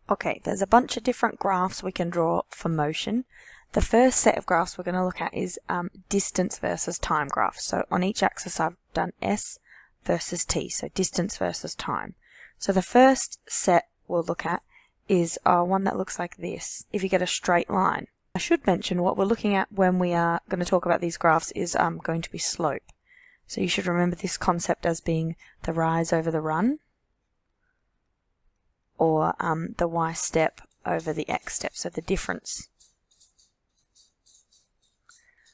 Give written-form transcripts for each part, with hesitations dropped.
Okay, there's a bunch of different graphs we can draw for motion. The first set of graphs we're going to look at is distance versus time graphs. So on each axis I've done S versus T, so distance versus time. So the first set we'll look at is one that looks like this, if you get a straight line. I should mention what we're looking at when we are going to talk about these graphs is going to be slope. So you should remember this concept as being the rise over the run, or the y step over the x step, so the difference.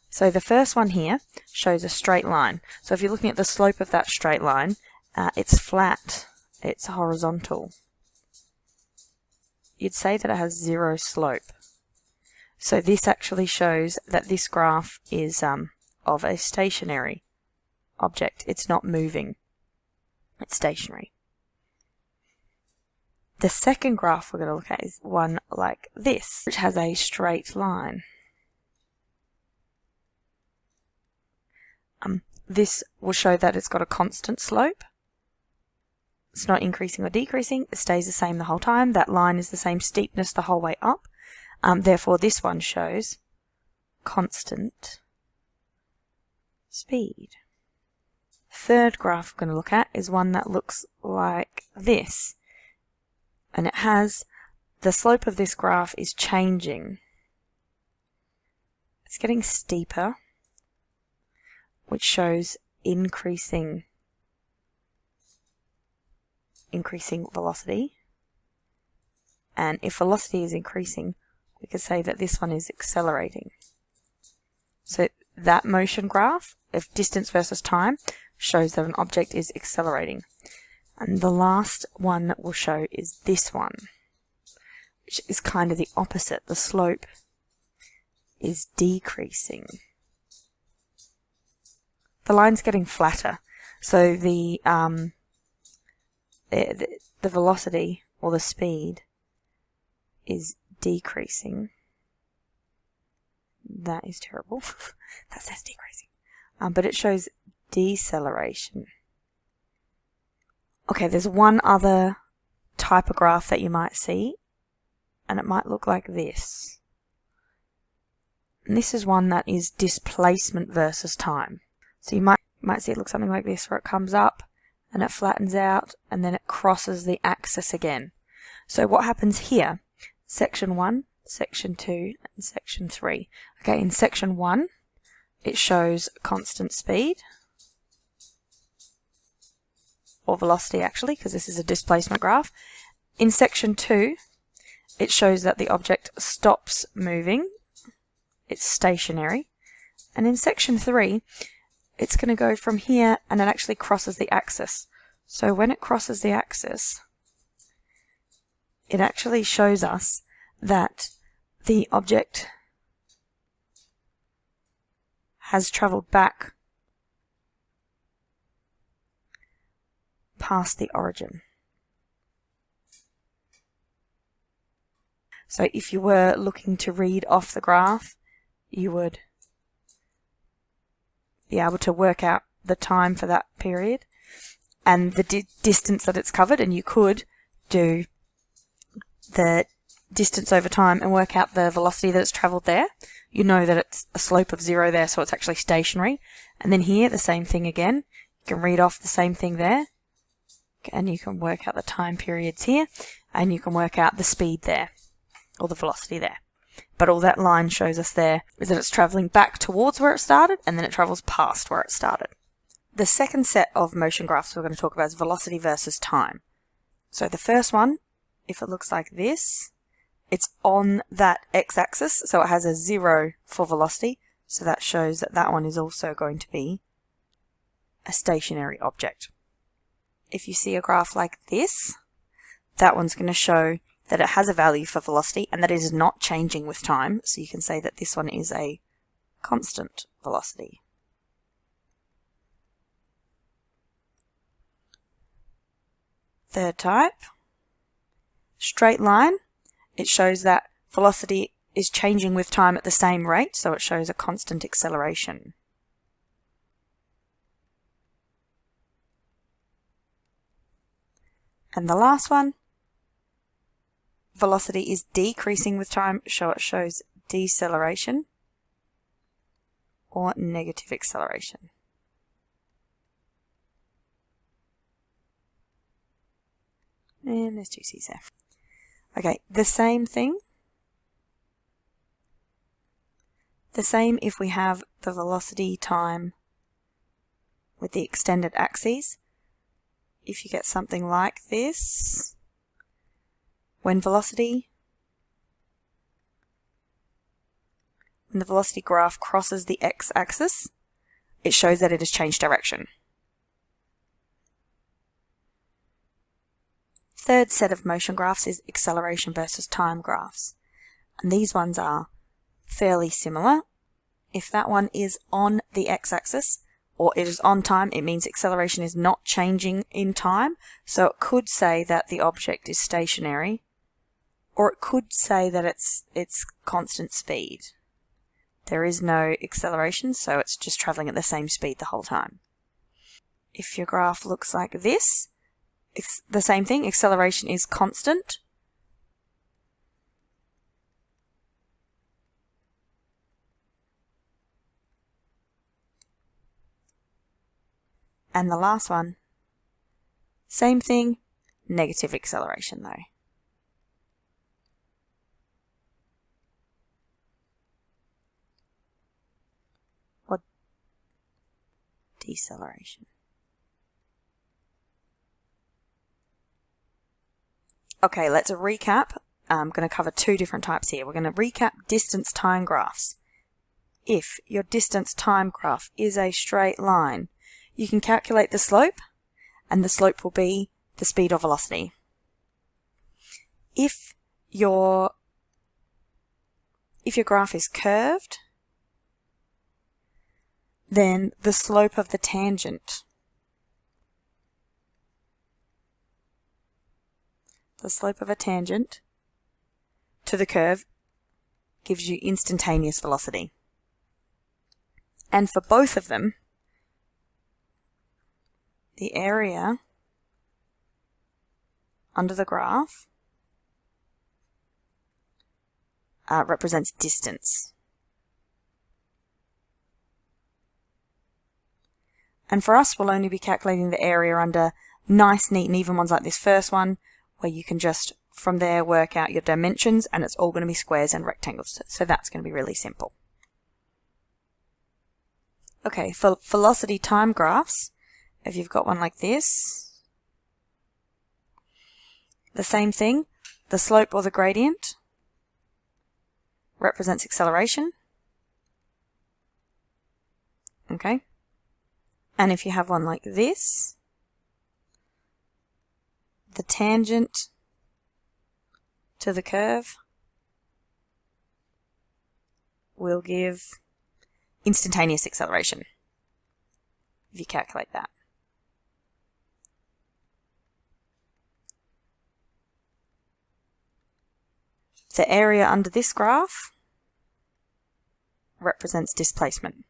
So the first one here shows a straight line. So if you're looking at the slope of that straight line, it's flat, it's horizontal. You'd say that it has zero slope. So this actually shows that this graph is of a stationary object. It's not moving, it's stationary. The second graph we're going to look at is one like this, which has a straight line. This will show that it's got a constant slope. It's not increasing or decreasing, it stays the same the whole time. That line is the same steepness the whole way up. Therefore this one shows constant speed. Third graph we're going to look at is one that looks like this. And it has, the slope of this graph is changing. It's getting steeper, which shows increasing velocity. And if velocity is increasing, we could say that this one is accelerating. So that motion graph of distance versus time shows that an object is accelerating. And the last one that we'll show is this one, which is kind of the opposite. The slope is decreasing. The line's getting flatter, so the velocity or the speed is decreasing. That is terrible. That says decreasing. But it shows deceleration. Okay, there's one other type of graph that you might see, and it might look like this. And this is one that is displacement versus time. So you might see it look something like this, where it comes up and it flattens out and then it crosses the axis again. So what happens here, section 1, section 2 and section 3. Okay, in section 1 it shows constant speed, or velocity actually, because this is a displacement graph. In section 2 it shows that the object stops moving, it's stationary. And in section 3 it's going to go from here and it actually crosses the axis. So when it crosses the axis, it actually shows us that the object has travelled back past the origin. So if you were looking to read off the graph, you would be able to work out the time for that period and the distance that it's covered, and you could do the distance over time and work out the velocity that it's travelled there. You know that it's a slope of 0 there, so it's actually stationary. And then here, the same thing again. You can read off the same thing there, and you can work out the time periods here, and you can work out the speed there, or the velocity there. But all that line shows us there is that it's travelling back towards where it started, and then it travels past where it started. The second set of motion graphs we're going to talk about is velocity versus time. So the first one, if it looks like this, it's on that x-axis, so it has a 0 for velocity, so that shows that that one is also going to be a stationary object. If you see a graph like this, that one's going to show that it has a value for velocity and that it is not changing with time, so you can say that this one is a constant velocity. Third type, straight line. It shows that velocity is changing with time at the same rate, so it shows a constant acceleration. And the last one velocity is decreasing with time, so it shows deceleration or negative acceleration. And there's 2 C's there. Okay, the same thing. The same if we have the velocity time with the extended axes. If you get something like this, when the velocity graph crosses the x-axis, it shows that it has changed direction. Third set of motion graphs is acceleration versus time graphs. And these ones are fairly similar. If that one is on the x-axis, or it is on time, it means acceleration is not changing in time. So it could say that the object is stationary, or it could say that it's constant speed. There is no acceleration, so it's just traveling at the same speed the whole time. If your graph looks like this, it's the same thing, acceleration is constant. And the last one, same thing, negative acceleration though. Or deceleration. Okay, let's recap. I'm going to cover 2 different types here. We're going to recap distance time graphs. If your distance time graph is a straight line, you can calculate the slope, and the slope will be the speed or velocity. If your graph is curved, then the slope of the tangent to the curve gives you instantaneous velocity. And for both of them, the area under the graph represents distance. And for us, we'll only be calculating the area under nice, neat, and even ones like this first one, where you can just, from there, work out your dimensions, and it's all going to be squares and rectangles. So that's going to be really simple. Okay, for velocity time graphs, if you've got one like this, the same thing, the slope or the gradient represents acceleration. Okay, and if you have one like this, the tangent to the curve will give instantaneous acceleration if you calculate that. The area under this graph represents displacement.